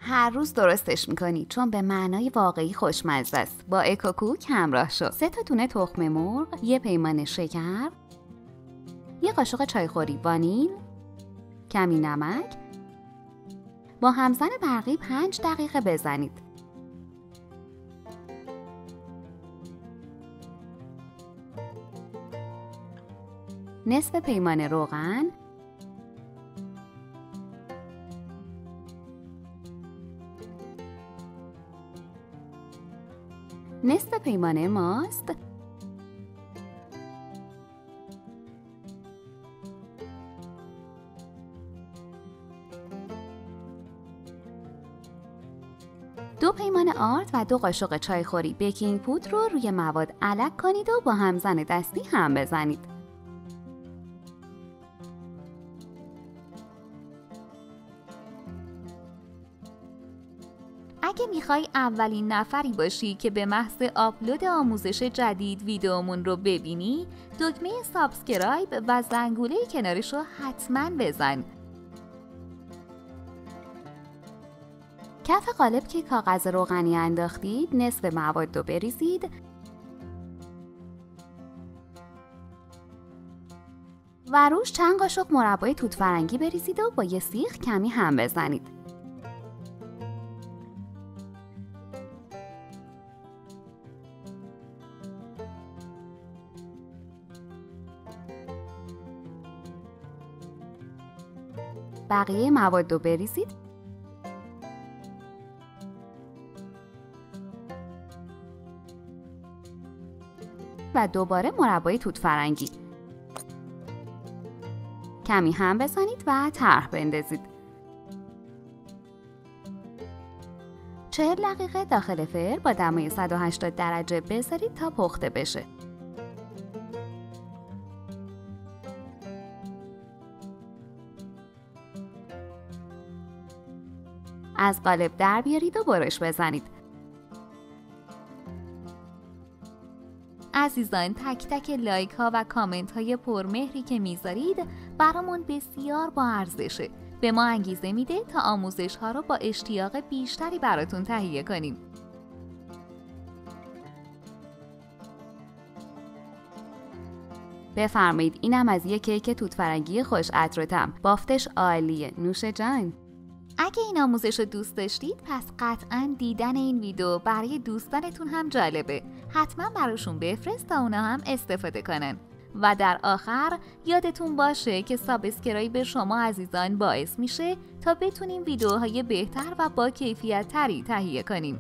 هر روز درستش میکنی چون به معنای واقعی خوشمزه است. با اکوکوک همراه شو. 3 تا دونه تخم مرغ، 1 پیمانه شکر، 1 قاشق چایخوری وانیل، کمی نمک. با همزن برقی 5 دقیقه بزنید. نصف پیمانه روغن، نصف پیمانه ماست، دو پیمانه آرد و 2 قاشق چایخوری بیکینگ پودر رو روی مواد علک کنید و با همزن دستی هم بزنید. اگه میخوای اولین نفری باشی که به محض آپلود آموزش جدید ویدیومون رو ببینی، دکمه سابسکرایب و زنگوله کنارش رو حتما بزن. کف قالب که کاغذ روغنی انداختید نصف مواد رو بریزید و روش چند قاشق مربای توت فرنگی بریزید و با یه سیخ کمی هم بزنید. بقیه مواد رو بریزید و دوباره مربای توت فرنگی کمی هم بزنید و طرح بندازید. 40 دقیقه داخل فرن با دمای 180 درجه بذارید تا پخته بشه. از قالب در بیارید و برش بزنید. عزیزان، تک تک لایک ها و کامنت های پرمهری که میذارید برامون بسیار با ارزشه. به ما انگیزه میده تا آموزش ها رو با اشتیاق بیشتری براتون تهیه کنیم. بفرمایید، اینم از یک کیک توت فرنگی خوش عطر و طعم. بافتش عالیه، نوش جان. اگه این آموزش رو دوست داشتید پس قطعاً دیدن این ویدیو برای دوستانتون هم جالبه. حتما براشون بفرست تا اونا هم استفاده کنن. و در آخر یادتون باشه که سابسکرایب شما عزیزان باعث میشه تا بتونیم ویدیوهای بهتر و با کیفیت تری تهیه کنیم.